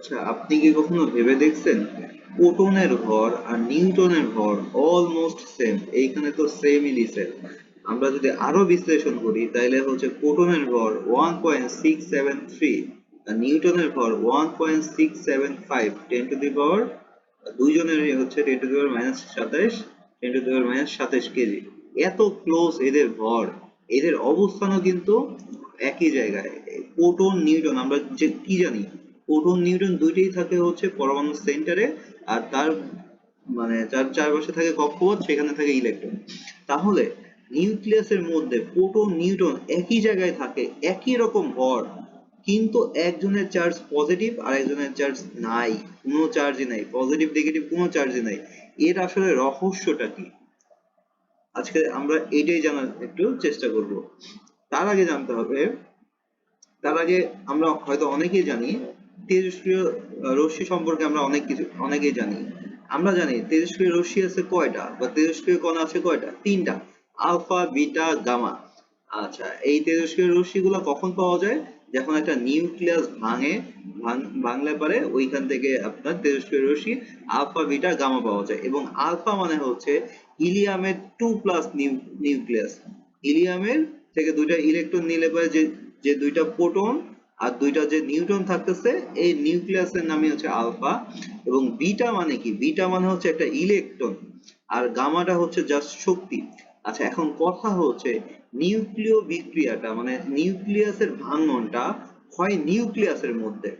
আচ্ছা, আপনি কি কখনো ভেবে দেখছেন প্রোটনের ভর আর নিউটনের ভর অলমোস্ট সেম? এইখানে তো সেমই দিছে। আমরা যদি আরো বিশ্লেষণ করি তাহলে হচ্ছে প্রোটনের ভর 1.673 আর নিউটনের ভর 1.675, 10 টু দি পাওয়ার দুইজনেরই হচ্ছে 10 to the power -27, 10 to the power -27 KG. এত ক্লোজ এদের ভর, এদের অবস্থানও কিন্তু একই জায়গায়। প্রোটন নিউটন আমরা যে কি জানি, প্রোটন নিউটন দুইটাই থাকে হচ্ছে পরমাণুর সেন্টারে, আর তার মানে যার চারপাশে থাকে কক্ষপথ, সেখানে থাকে ইলেকট্রন। তাহলে নিউক্লিয়াসের মধ্যে প্রোটন নিউটন একই জায়গায় থাকে, একই রকম ভর, কিন্তু একজনের চার্জ পজিটিভ আর একজনের চার্জ নাই, কোনো চার্জই নাই, পজিটিভ নেগেটিভ কোনো চার্জই নাই। এর আসলে রহস্যটা কি? আজকে আমরা এটাই জানার একটু চেষ্টা করব। তার আগে জানতে হবে, তার আগে আমরা হয়তো অনেকেই জানি তেজস্ক্রিয় রশ্মি সম্পর্কে, আমরা অনেক কিছু অনেকেই জানি। আমরা জানি তেজস্ক্রিয় রশ্মি আছে কয়টা, বা তেজস্ক্রিয় কণা আছে কয়টা? তিনটা: আলফা, বিটা, গামা। আচ্ছা, এই তেজস্ক্রিয় রশ্মিগুলো কখন পাওয়া যায়? যখন একটা নিউক্লিয়াস ভাঙে, ভাঙলে পারে ওইখান থেকে আপনার তেজস্ক্রিয় রশ্মি আলফা, বিটা, গামা পাওয়া যায়। এবং আলফা মানে হচ্ছে হিলিয়ামের 2+ নিউক্লিয়াস। হিলিয়ামের থেকে দুইটা ইলেকট্রন নিলে পরে যে যে দুইটা প্রোটন আর দুইটা যে নিউট্রন থাকতেছে, এই নিউক্লিয়াসের নামই হচ্ছে আলফা। এবং বিটা মানে কি? বিটা মানে হচ্ছে একটা ইলেকট্রন, আর গামাটা হচ্ছে জাস্ট শক্তি। আচ্ছা, এখন কথা হচ্ছে নিউক্লিয় বিক্রিয়াটা মানে নিউক্লিয়াসের ভাঙনটা হয় নিউক্লিয়াসের মধ্যে,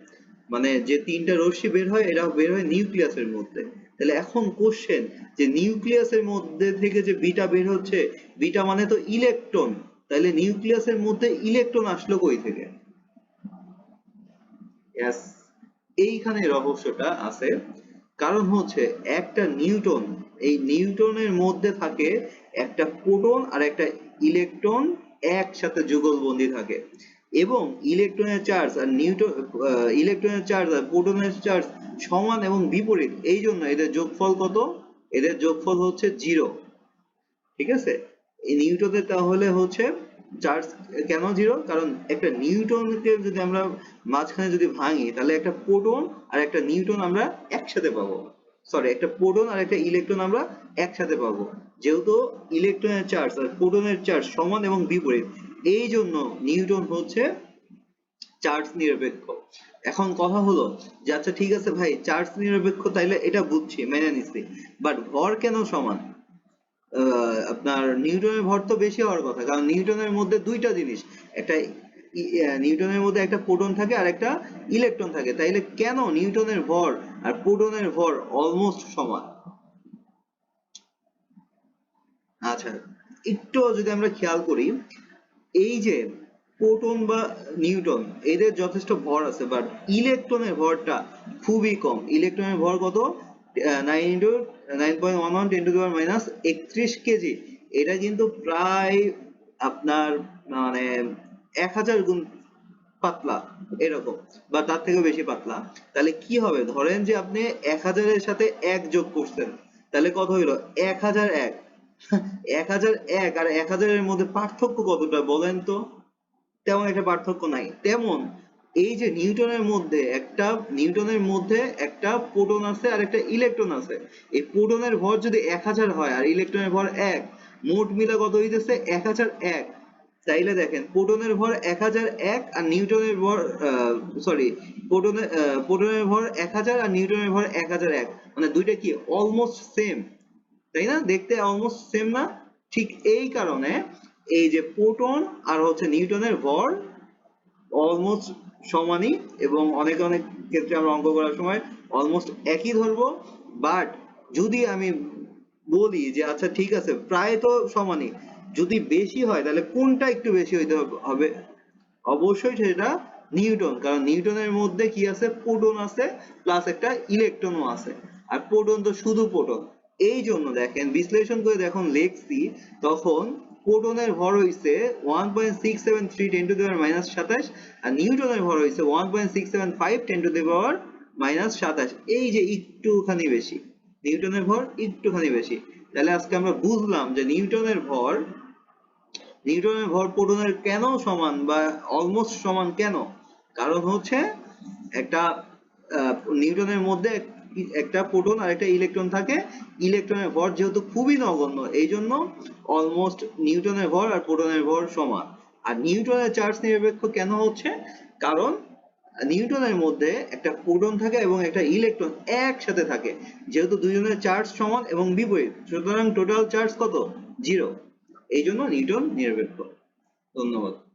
মানে যে তিনটা রশ্মি বের হয় এটা বের হয় নিউক্লিয়াসের মধ্যে। তাহলে এখন কোশ্চেন, যে নিউক্লিয়াসের মধ্যে থেকে যে বিটা বের হচ্ছে, বিটা মানে তো ইলেকট্রন, তাহলে নিউক্লিয়াসের মধ্যে ইলেকট্রন আসলো কই থেকে? Yes, এইখানে রহস্যটা আছে। কারণ হচ্ছে একটা নিউটন, এই নিউটনের মধ্যে থাকে একটা প্রোটন আর একটা ইলেকট্রন, একসাথে যুগলবন্দি থাকে। এবং ইলেকট্রনের চার্জ আর ইলেকট্রনের চার্জ আর প্রোটনের চার্জ সমান এবং বিপরীত, এই জন্য এদের যোগফল কত? এদের যোগফল হচ্ছে 0। ঠিক আছে? এই নিউটনের তাহলে হচ্ছে চার্জ কেন 0? কারণ একটা নিউটনকে যদি আমরা মাঝখানে যদি ভাঙি, তাহলে একটা প্রোটন আর একটা নিউটন আমরা একসাথে পাবো। সরি, একটা প্রোটন আর একটা ইলেকট্রন আমরা একসাথে পাবো। যেহেতু ইলেকট্রনের চার্জ আর প্রোটনের চার্জ সমান এবং বিপরীত, এই জন্য নিউটন হচ্ছে চার্জ নিরপেক্ষ। এখন কথা হলো যে আচ্ছা ঠিক আছে ভাই, চার্জ নিরপেক্ষ তাইলে এটা বুঝছি, মেনে নিচ্ছি, বাট ভর কেন সমান? আপনার নিউটনের ভর তো বেশি হওয়ার কথা, কারণ নিউটনের মধ্যে দুইটা জিনিস, একটা নিউটনের মধ্যে একটা প্রোটন থাকে আর একটা ইলেকট্রন থাকে, তাইলে কেন নিউটনের ভর আর প্রোটনের ভর অলমোস্ট সমান? আচ্ছা, একটু যদি আমরা খেয়াল করি, এই যে প্রোটন বা নিউটন, এদের যথেষ্ট ভর আছে, বাট ইলেকট্রনের ভরটা খুবই কম। ইলেকট্রনের ভর কত? 9 × 9.11 10⁻³ কেজি। এটা কিন্তু প্রায় আপনার মানে 1000 গুণ পাতলা, এরকম, বা তার থেকেও বেশি পাতলা। তাহলে কি হবে, ধরেন যে আপনি 1000-এর সাথে 1 যোগ করছেন, তাহলে কত হইলো? 1001। 1001 আর 1000-এর মধ্যে পার্থক্য কতটা বলেন তো? তেমন একটা পার্থক্য নাই। তেমন এই যে নিউটনের মধ্যে একটা প্রোটন আছে আর একটা ইলেকট্রন আছে। এই প্রোটনের ভর যদি 1000 হয় আর ইলেকট্রনের ভর 1, মোট মিলা কত হইতেছে? 1001। তাইলে দেখেন, প্রোটনের ভর 1001 আর নিউটনের ভর সরি প্রোটনের ভর 1000 আর নিউটনের ভর 1001, মানে দুইটা কি অলমোস্ট সেম, তাই না? দেখতে অলমোস্ট সেম না? ঠিক এই কারণে এই যে প্রোটন আর হচ্ছে নিউটনের ভর অলমোস্ট সমানই, এবং অনেক অনেক ক্ষেত্রে আমরা অঙ্ক করার সময় অলমোস্ট একই ধরবো। বাট যদি আমি বলি যে আচ্ছা ঠিক আছে প্রায় তো সমানই, যদি বেশি হয় তাহলে কোনটা একটু বেশি হইতে হবে? অবশ্যই সেটা নিউটন, কারণ নিউটনের মধ্যে কি আছে? প্রোটন আছে, প্লাস একটা ইলেকট্রনও আছে। আর প্রোটন তো শুধু প্রোটন। এই জন্য দেখেন, বিশ্লেষণ করে যখন লিখছি, তখন প্রোটনের ভর হইছে 1.673 10⁻⁻27, আর নিউটনের ভর হইছে 1.675 10⁻⁻27। এই যে একটুখানি বেশি, নিউটনের ভর একটুখানি বেশি। তাহলে আজকে আমরা বুঝলাম যে নিউটনের ভর প্রোটনের কেন সমান বা অলমোস্ট সমান কেন? কারণ হচ্ছে একটা নিউটনের মধ্যে একটা প্রোটন আর একটা ইলেকট্রন থাকে, ইলেকট্রনের ভর যেহেতু খুবই নগণ্য এই জন্য অলমোস্ট নিউটনের ভর আর প্রোটনের ভর সমান। আর নিউটনের চার্জ নিরপেক্ষ কেন হচ্ছে, কারণ নিউটনের মধ্যে একটা প্রোটন থাকে এবং একটা ইলেকট্রন একসাথে থাকে, যেহেতু দুজনের চার্জ সমান এবং বিপরীত, সুতরাং টোটাল চার্জ কত, 0। এই জন্য নিউটন নিরপেক্ষ। ধন্যবাদ।